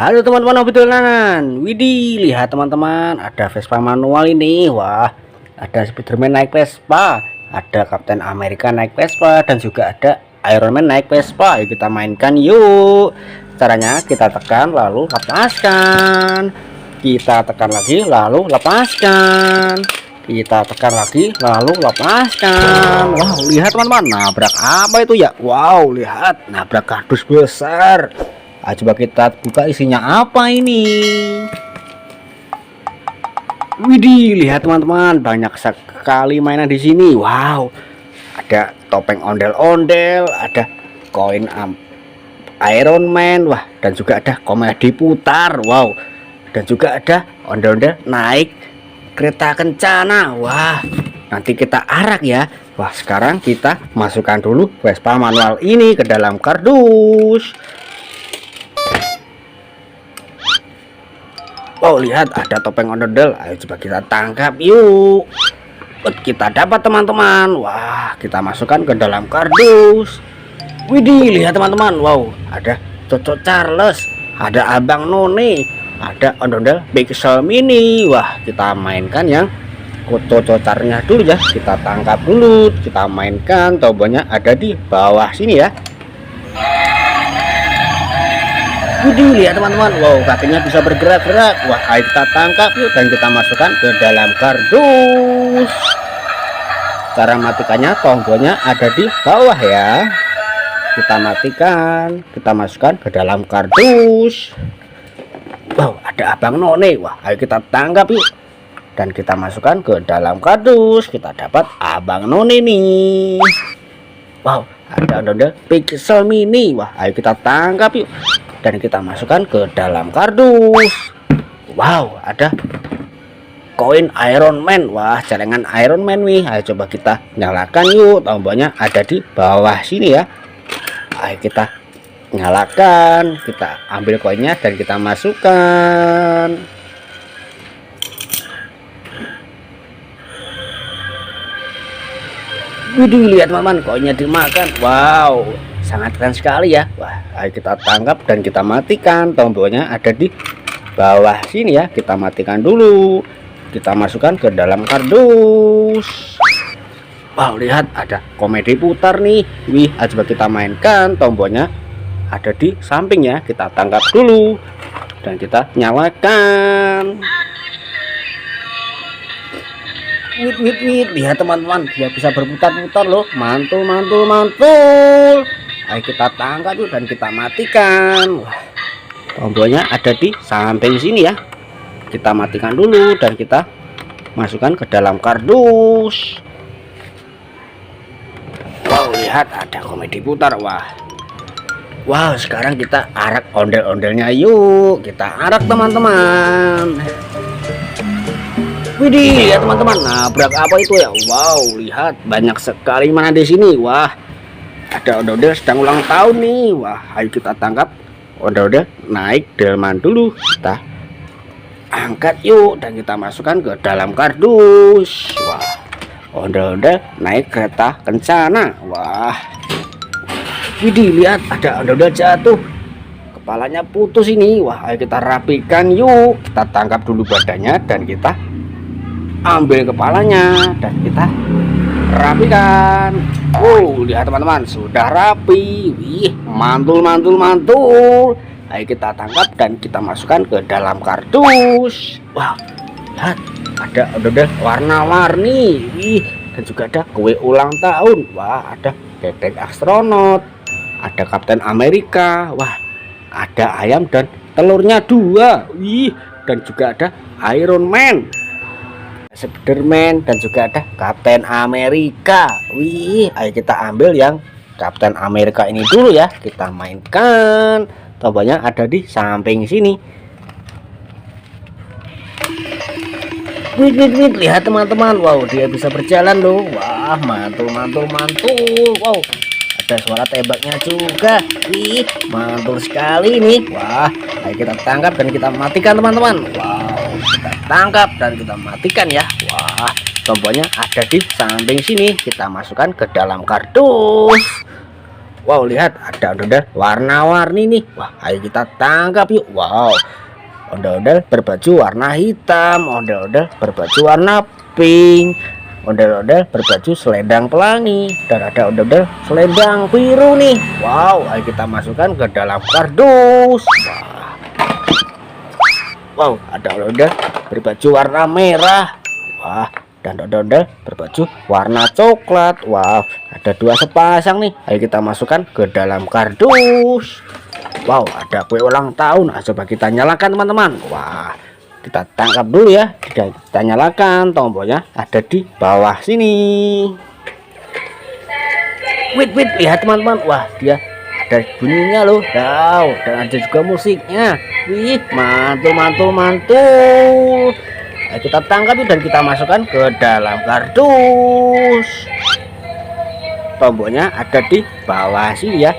Halo teman-teman obrolan. Widih, lihat teman-teman, ada Vespa manual ini. Wah, ada Spiderman naik Vespa, ada Kapten Amerika naik Vespa, dan juga ada Iron Man naik Vespa. Yuk kita mainkan yuk. Caranya kita tekan lalu lepaskan. Kita tekan lagi lalu lepaskan. Kita tekan lagi lalu lepaskan. Wow, lihat teman-teman, nabrak apa itu ya? Wow, lihat, nabrak kardus besar. Coba kita buka isinya apa ini. Widih, lihat teman-teman, banyak sekali mainan di sini. Wow, ada topeng ondel-ondel, ada koin Iron Man, wah, dan juga ada komedi putar. Wow, dan juga ada ondel-ondel naik kereta kencana. Wah, nanti kita arak ya. Wah, sekarang kita masukkan dulu Vespa manual ini ke dalam kardus. Oh, lihat ada topeng ondel. Ayo coba kita tangkap yuk. Kita dapat teman-teman. Wah, kita masukkan ke dalam kardus. Widih, lihat teman-teman. Wow, ada Cocok Charles, ada Abang None, ada ondel Pixel Mini. Wah, kita mainkan yang Cocok-Charles dulu ya. Kita tangkap dulu, kita mainkan. Tombolnya ada di bawah sini ya. Widih, lihat teman-teman, wow, kakinya bisa bergerak-gerak. Wah, ayo kita tangkap yuk dan kita masukkan ke dalam kardus. Cara matikannya, tombolnya ada di bawah ya. Kita matikan, kita masukkan ke dalam kardus. Wow, ada Abang None. Wah, ayo kita tangkap yuk dan kita masukkan ke dalam kardus. Kita dapat Abang None nih. Wow, ada Pixel Mini. Wah, ayo kita tangkap yuk dan kita masukkan ke dalam kardus. Wow, ada koin Iron Man. Wah, celengan Iron Man nih. Ayo coba kita nyalakan yuk. Tombolnya ada di bawah sini ya. Ayo kita nyalakan, kita ambil koinnya dan kita masukkan. Widih, lihat teman-teman, koinnya dimakan. Wow, sangat keren sekali ya. Wah, ayo kita tangkap dan kita matikan. Tombolnya ada di bawah sini ya. Kita matikan dulu. Kita masukkan ke dalam kardus. Wow, lihat ada komedi putar nih. Wih, coba kita mainkan. Tombolnya ada di samping ya. Kita tangkap dulu dan kita nyalakan. Wih, lihat teman-teman, dia bisa berputar-putar loh. Mantul. Ayo kita tangkap yuk dan kita matikan. Wah, tombolnya ada di samping sini ya. Kita matikan dulu dan kita masukkan ke dalam kardus. Wow, lihat ada komedi putar. Wow, sekarang kita arak ondel-ondelnya yuk. Kita arak teman-teman. Widih, ya teman-teman, nabrak apa itu ya? Wow, lihat banyak sekali mana di sini. Wah, ada ondel-ondel sedang ulang tahun nih. Wah, ayo kita tangkap ondel-ondel naik delman dulu. Kita angkat yuk dan kita masukkan ke dalam kardus. Wah, ondel-ondel naik kereta kencana. Wah, widih, lihat ada ondel-ondel jatuh, kepalanya putus ini. Wah, ayo kita rapikan yuk. Kita tangkap dulu badannya dan kita ambil kepalanya dan kita rapikan. Oh, lihat teman-teman, sudah rapi. Wih, mantul. Ayo kita tangkap dan kita masukkan ke dalam kardus. Wow, lihat ada ondel warna-warni. Wih, dan juga ada kue ulang tahun. Wah, ada bebek astronot, ada Kapten Amerika. Wah, ada ayam dan telurnya 2. Wih, dan juga ada Iron Man, Spiderman, dan juga ada Kapten Amerika. Wih, ayo kita ambil yang Kapten Amerika ini dulu ya. Kita mainkan. Tombolnya ada di samping sini. Wih, lihat teman-teman. Wow, dia bisa berjalan loh. Wah, mantul. Wow, ada suara tembaknya juga. Wih, mantul sekali nih. Wah, ayo kita tangkap dan kita matikan teman-teman. Wow, kita tangkap dan kita matikan ya. Wah, tombolnya ada di samping sini. Kita masukkan ke dalam kardus. Wow, lihat ada ondel-ondel warna-warni nih. Wah, ayo kita tangkap yuk. Wow, ondel-ondel berbaju warna hitam, ondel-ondel berbaju warna pink, ondel-ondel berbaju selendang pelangi, dan ada ondel-ondel selendang biru nih. Wow, ayo kita masukkan ke dalam kardus. Wow, ada ondel-ondel berbaju warna merah. Wah, dan ondel-ondel berbaju warna coklat. Wow, ada dua sepasang nih. Ayo kita masukkan ke dalam kardus. Wow, ada kue ulang tahun. Coba kita nyalakan teman-teman. Wah, kita tangkap dulu ya. Kita nyalakan, tombolnya ada di bawah sini. Wait, lihat teman-teman. Wah, dia ada bunyinya loh. Wow, dan ada juga musiknya. Wih, mantul. Ayo kita tangkap dan kita masukkan ke dalam kardus. Tombolnya ada di bawah sini ya.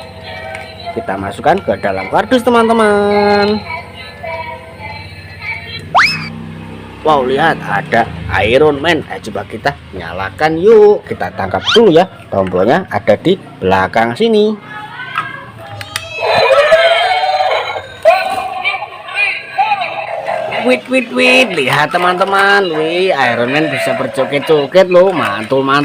Kita masukkan ke dalam kardus teman-teman. Wow, lihat ada Iron Man. Coba kita nyalakan yuk. Kita tangkap dulu ya. Tombolnya ada di belakang sini. Wait, lihat teman-teman. Wih, Iron Man bisa berjoget-joget loh. Mantul. Wow,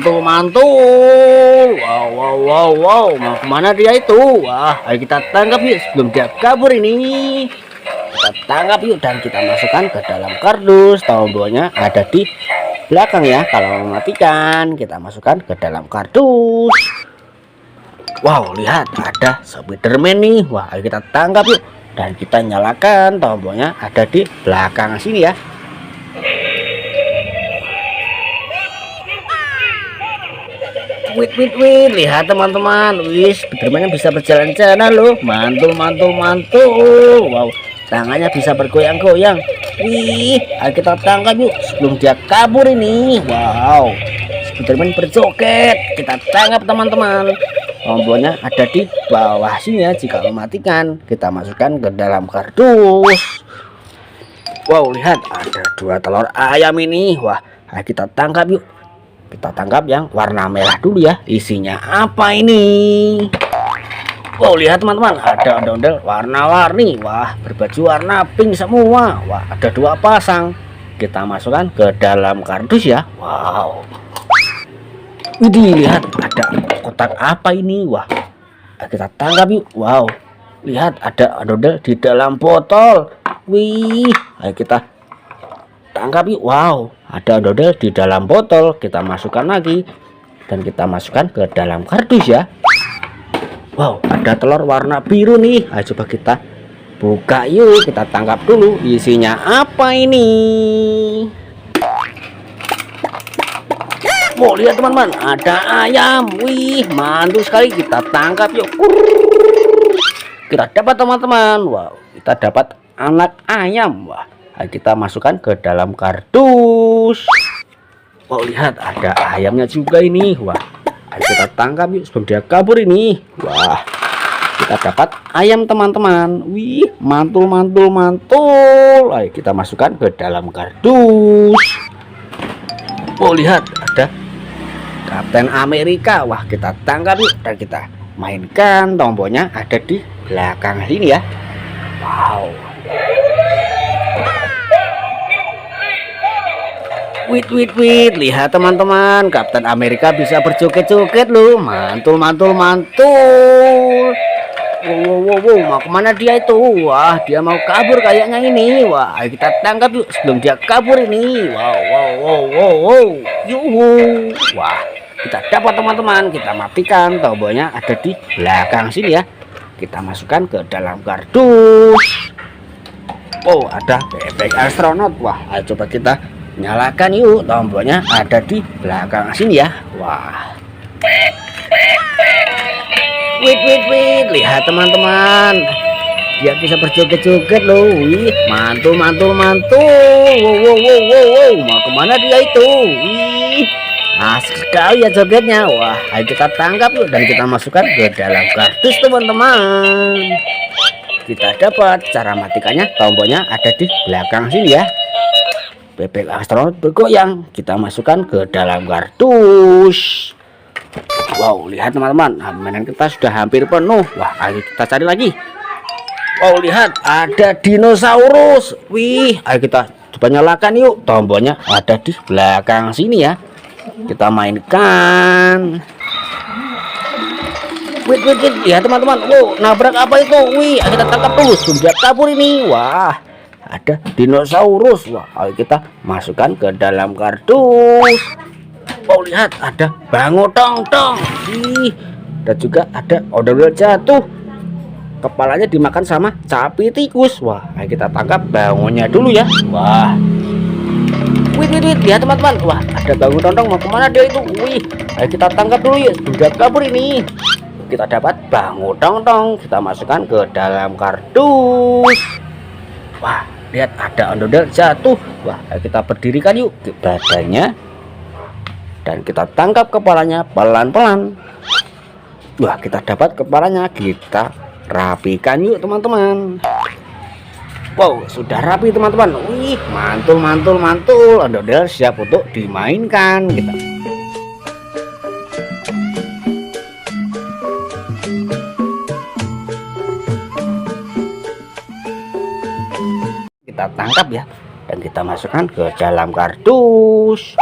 mau kemana dia itu? Wah, ayo kita tangkap yuk sebelum dia kabur ini. Kita tangkap yuk dan kita masukkan ke dalam kardus. Tombolnya ada di belakang ya. Kalau mematikan, kita masukkan ke dalam kardus. Wow, lihat ada Spiderman nih. Wah, ayo kita tangkap yuk dan kita nyalakan. Tombolnya ada di belakang sini ya. Wait, lihat teman-teman. Wih, Spiderman bisa berjalan-jalan loh. Mantul. Wow, tangannya bisa bergoyang-goyang. Wih, ayo kita tangkap yuk sebelum dia kabur ini. Wow, Spiderman berjoget. Kita tangkap teman-teman. Tombolnya ada di bawah sini ya. Jika mematikan, kita masukkan ke dalam kardus. Wow, lihat ada dua telur ayam ini. Wah, ayo kita tangkap yuk. Kita tangkap yang warna merah dulu ya. Isinya apa ini? Wow, lihat teman-teman, ada ondel-ondel warna-warni. Wah, berbaju warna pink semua. Wah, ada dua pasang. Kita masukkan ke dalam kardus ya. Wow. Widih, lihat ada kotak apa ini? Wah, kita tangkap yuk. Wow, lihat ada ondel di dalam botol. Wih, ayo kita tangkap yuk. Wow, ada ondel di dalam botol. Kita masukkan lagi dan kita masukkan ke dalam kardus ya. Wow, ada telur warna biru nih. Ayo coba kita buka yuk. Kita tangkap dulu. Isinya apa ini? Wow, lihat teman-teman, ada ayam. Wih, mantul sekali. Kita tangkap yuk. Kita dapat teman-teman. Wow, kita dapat anak ayam. Wah, ayo kita masukkan ke dalam kardus. Wow, lihat ada ayamnya juga ini. Wah, ayo kita tangkap yuk sebelum dia kabur ini. Wah, kita dapat ayam teman-teman. Wih, mantul. Ayo kita masukkan ke dalam kardus. Wow, lihat ada Kapten Amerika. Wah, kita tangkap yuk dan kita mainkan. Tombolnya ada di belakang sini ya. Wow. Wait, lihat teman-teman, Kapten Amerika bisa berjoget-joget loh. Mantul. Wow, mau kemana dia itu? Wah, dia mau kabur kayaknya ini. Wah, ayo kita tangkap yuk sebelum dia kabur ini. Wow. Yuhu. Wah, kita dapat teman-teman. Kita matikan. Tombolnya ada di belakang sini ya. Kita masukkan ke dalam kardus. Oh, ada bebek astronot. Wah, ayo coba kita nyalakan yuk. Tombolnya ada di belakang sini ya. Wah. Wait, lihat teman-teman, dia bisa berjoget-joget loh. Wih, mantul. Wow, mau kemana dia itu? Wih, asik sekali ya jogetnya. Wah, ayo kita tangkap yuk dan kita masukkan ke dalam kardus teman-teman. Kita dapat cara matikannya. Tombolnya ada di belakang sini ya. Bebek astronot bergoyang. Kita masukkan ke dalam kardus. Wow, lihat teman-teman, mainan kita sudah hampir penuh. Wah, ayo kita cari lagi. Wow, lihat ada dinosaurus. Wih, ayo kita coba nyalakan yuk. Tombolnya ada di belakang sini ya. Kita mainkan. Wait, ya teman-teman. Wow, nabrak apa itu? Wih, ayo kita tangkap dulu. Sudah kabur ini. Wah, ada dinosaurus. Wah, ayo kita masukkan ke dalam kardus. Wow, lihat ada bango tong. Ih, dan juga ada odol jatuh. Kepalanya dimakan sama sapi tikus. Wah, ayo kita tangkap bangonya dulu ya. Wah. Wih, ya teman-teman. Wah, ada bango tong mau kemana dia itu? Wih, ayo kita tangkap dulu ya. Sudah kabur ini. Kita dapat bango tong, kita masukkan ke dalam kardus. Wah, lihat ada ondel jatuh. Wah, ayo kita berdirikan yuk badannya dan kita tangkap kepalanya pelan-pelan. Wah, kita dapat kepalanya, kita rapikan yuk teman-teman. Wow, sudah rapi teman-teman. Wih, mantul. Ondel siap untuk dimainkan. Kita tangkap ya, dan kita masukkan ke dalam kardus.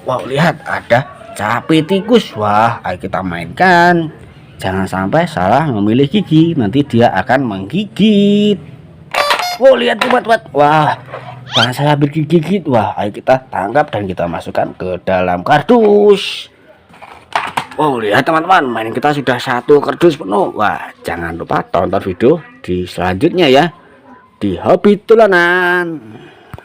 Wow, lihat ada sapi tikus. Wah, ayo kita mainkan. Jangan sampai salah memilih gigi, nanti dia akan menggigit. Wow, lihat buat. Wah, jangan salah bergigit. Wah, ayo kita tangkap dan kita masukkan ke dalam kardus. Wow, lihat teman-teman, main kita sudah satu kardus penuh. Wah, jangan lupa tonton video di selanjutnya ya, di Hobi Tulanan.